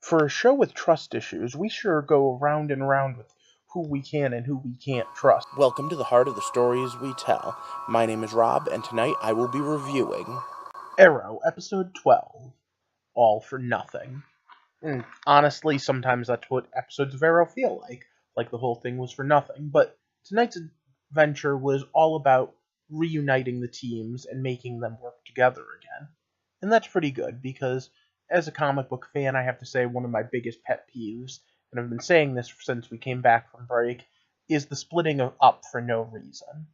For a show with trust issues, we sure go round and round with who we can and who we can't trust. Welcome to the heart of the stories we tell. My name is Rob, and tonight I will be reviewing Arrow, Episode 12, All for Nothing. And honestly, sometimes that's what episodes of Arrow feel like the whole thing was for nothing. But tonight's adventure was all about reuniting the teams and making them work together again. And that's pretty good, because as a comic book fan, I have to say one of my biggest pet peeves, and I've been saying this since we came back from break, is the splitting up for no reason.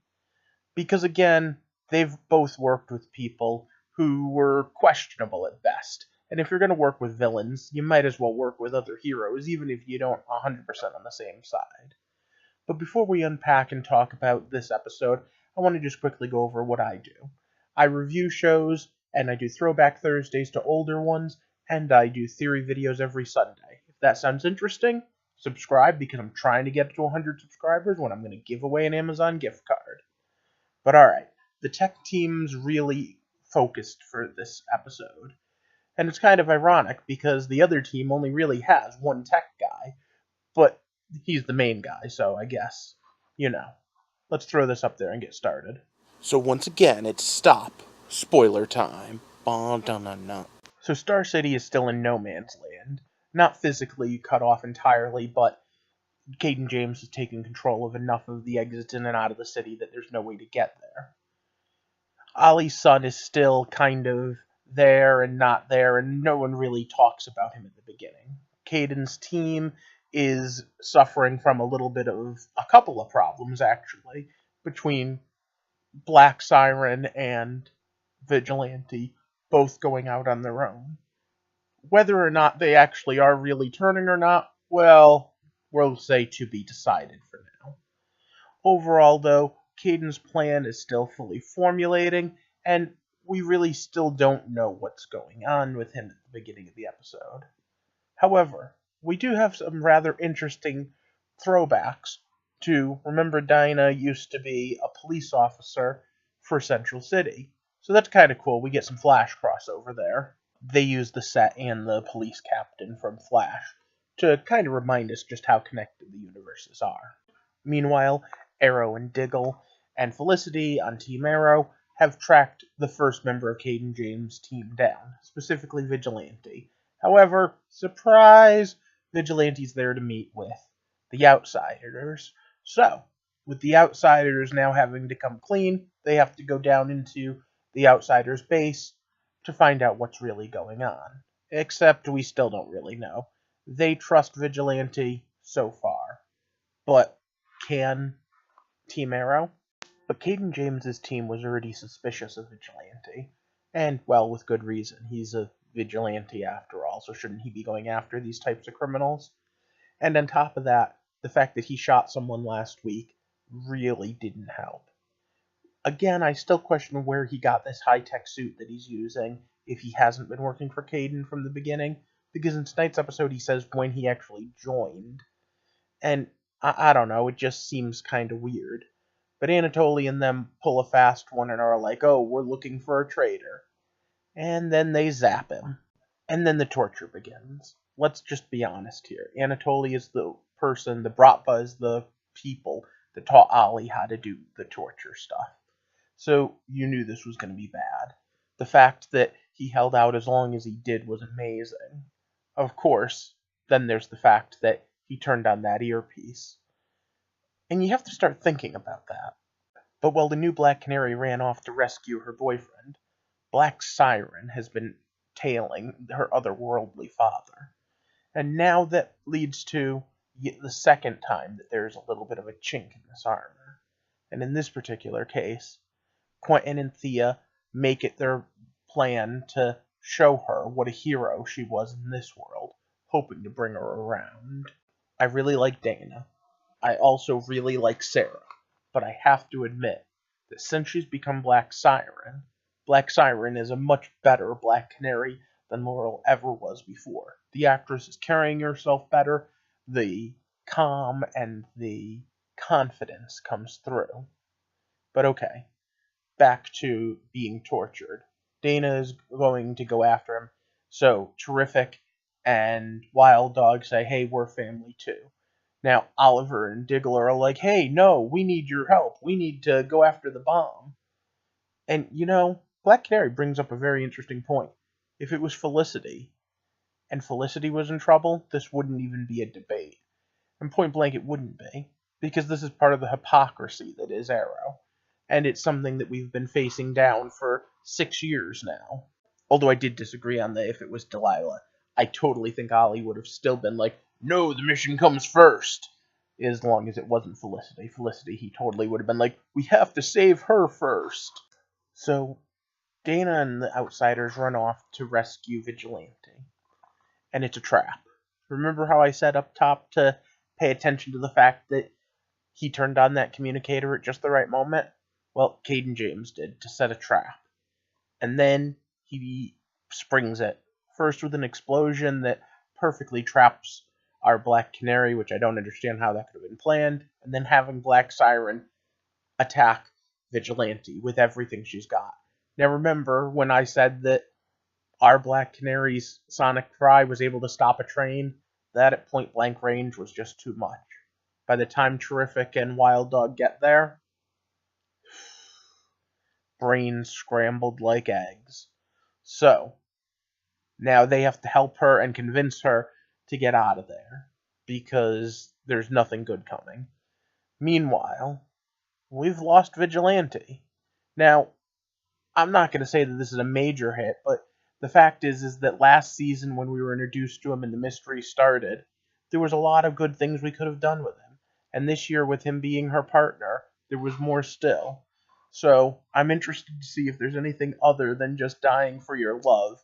Because again, they've both worked with people who were questionable at best. And if you're going to work with villains, you might as well work with other heroes, even if you don't 100% on the same side. But before we unpack and talk about this episode, I want to just quickly go over what I do. I review shows, and I do Throwback Thursdays to older ones, and I do theory videos every Sunday. If that sounds interesting, subscribe, because I'm trying to get to 100 subscribers when I'm going to give away an Amazon gift card. But alright, the tech team's really focused for this episode. And it's kind of ironic, because the other team only really has one tech guy, but he's the main guy, so I guess, let's throw this up there and get started. So once again, it's stop. Spoiler time. So Star City is still in no man's land. Not physically cut off entirely, but Caden James has taken control of enough of the exits in and out of the city that there's no way to get there. Ollie's son is still kind of there and not there, and no one really talks about him at the beginning. Caden's team is suffering from a couple of problems, actually, between Black Siren and Vigilante, both going out on their own. Whether or not they actually are really turning or not, well, we'll say to be decided for now. Overall, though, Caden's plan is still fully formulating, and we really still don't know what's going on with him at the beginning of the episode. However, we do have some rather interesting throwbacks to remember Dinah used to be a police officer for Central City. So that's kind of cool. We get some Flash crossover there. They use the set and the police captain from Flash to kind of remind us just how connected the universes are. Meanwhile, Arrow and Diggle and Felicity on Team Arrow have tracked the first member of Caden James' team down, specifically Vigilante. However, surprise, Vigilante's there to meet with the Outsiders. So, with the Outsiders now having to come clean, they have to go down into the Outsiders' base to find out what's really going on. Except we still don't really know. They trust Vigilante so far. But can Team Arrow? But Caden James's team was already suspicious of Vigilante. And, well, with good reason. He's a vigilante after all, so shouldn't he be going after these types of criminals? And on top of that, the fact that he shot someone last week really didn't help. Again, I still question where he got this high-tech suit that he's using if he hasn't been working for Caden from the beginning, because in tonight's episode he says when he actually joined. And I don't know, it just seems kind of weird. But Anatoly and them pull a fast one and are like, oh, we're looking for a traitor. And then they zap him. And then the torture begins. Let's just be honest here. Anatoly is the person, the Bratva is the people that taught Ollie how to do the torture stuff. So you knew this was going to be bad. The fact that he held out as long as he did was amazing. Of course, then there's the fact that he turned on that earpiece. And you have to start thinking about that. But while the new Black Canary ran off to rescue her boyfriend, Black Siren has been tailing her otherworldly father. And now that leads to the second time that there's a little bit of a chink in this armor. And in this particular case, Quentin and Thea make it their plan to show her what a hero she was in this world, hoping to bring her around. I really like Dana. I also really like Sarah. But I have to admit that since she's become Black Siren is a much better Black Canary than Laurel ever was before. The actress is carrying herself better, the calm and the confidence comes through. But okay, back to being tortured. Dana is going to go after him, so terrific. and Wild Dog say, hey, we're family too. Now, Oliver and Diggler are like, hey, no, we need your help. We need to go after the bomb. And, Black Canary brings up a very interesting point. If it was Felicity, and Felicity was in trouble, this wouldn't even be a debate. And point blank, it wouldn't be. Because this is part of the hypocrisy that is Arrow. And it's something that we've been facing down for 6 years now. Although I did disagree on that if it was Delilah. I totally think Ollie would have still been like, no, the mission comes first. As long as it wasn't Felicity. Felicity, he totally would have been like, we have to save her first. So, Dana and the Outsiders run off to rescue Vigilante. And it's a trap. Remember how I said up top to pay attention to the fact that he turned on that communicator at just the right moment? Well, Caden James did, to set a trap. And then he springs it. First with an explosion that perfectly traps our Black Canary, which I don't understand how that could have been planned, and then having Black Siren attack Vigilante with everything she's got. Now remember when I said that our Black Canary's sonic cry was able to stop a train? That at point blank range was just too much. By the time Terrific and Wild Dog get there, brains scrambled like eggs. So, now they have to help her and convince her to get out of there, because there's nothing good coming. Meanwhile, we've lost Vigilante. Now, I'm not going to say that this is a major hit, but the fact is that last season when we were introduced to him and the mystery started, there was a lot of good things we could have done with him. And this year, with him being her partner, there was more still. So, I'm interested to see if there's anything other than just dying for your love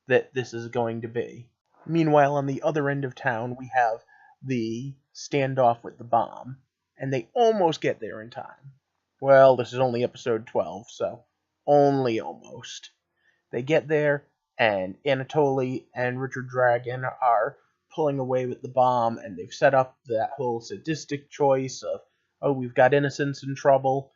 that this is going to be. Meanwhile, on the other end of town, we have the standoff with the bomb, and they almost get there in time. Well, this is only episode 12, so only almost. They get there, and Anatoly and Richard Dragon are pulling away with the bomb, and they've set up that whole sadistic choice of, oh, we've got innocents in trouble,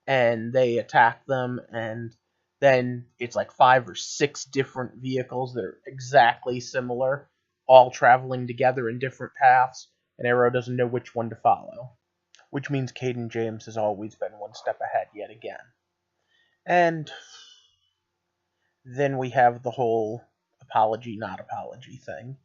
and they attack them, and then it's like 5 or 6 different vehicles that are exactly similar, all traveling together in different paths, and Arrow doesn't know which one to follow. Which means Caden James has always been one step ahead yet again. And then we have the whole apology, not apology thing.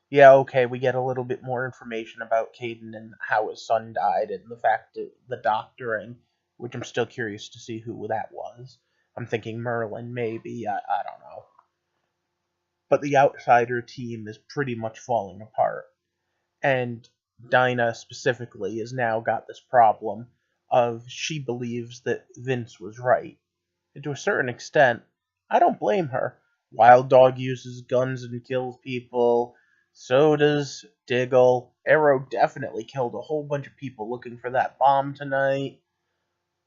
Yeah, okay, we get a little bit more information about Caden and how his son died, and the fact that the doctoring, which I'm still curious to see who that was. I'm thinking Merlin, maybe. I don't know. But the Outsider team is pretty much falling apart. And Dinah specifically has now got this problem of she believes that Vince was right. And to a certain extent, I don't blame her. Wild Dog uses guns and kills people. So does Diggle. Arrow definitely killed a whole bunch of people looking for that bomb tonight.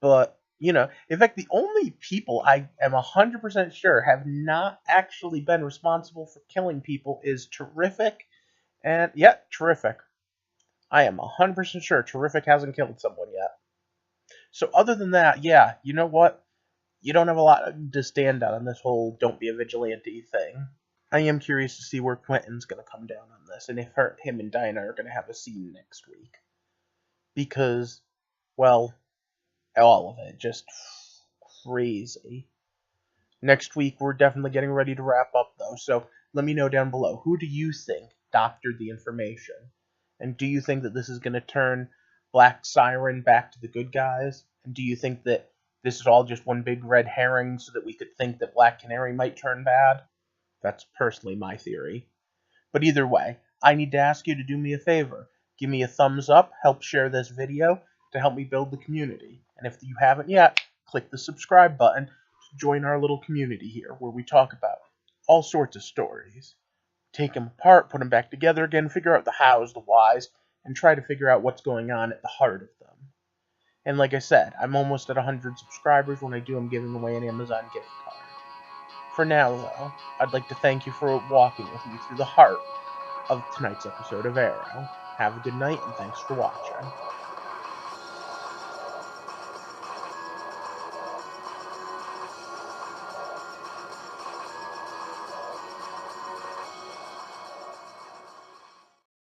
But, in fact, the only people I am 100% sure have not actually been responsible for killing people is Terrific. And, yeah, Terrific. I am 100% sure Terrific hasn't killed someone yet. So other than that, yeah, you know what? You don't have a lot to stand on this whole don't be a vigilante thing. I am curious to see where Quentin's going to come down on this, and if him and Dinah are going to have a scene next week. Because, well, all of it, just crazy. Next week, we're definitely getting ready to wrap up, though, so let me know down below. Who do you think doctored the information? And do you think that this is going to turn Black Siren back to the good guys? And do you think that this is all just one big red herring so that we could think that Black Canary might turn bad? That's personally my theory. But either way, I need to ask you to do me a favor. Give me a thumbs up, help share this video to help me build the community. And if you haven't yet, click the subscribe button to join our little community here where we talk about all sorts of stories. Take them apart, put them back together again, figure out the hows, the whys, and try to figure out what's going on at the heart of them. And like I said, I'm almost at 100 subscribers. When I do, I'm giving away an Amazon gift card. For now, though, I'd like to thank you for walking with me through the heart of tonight's episode of Arrow. Have a good night, and thanks for watching.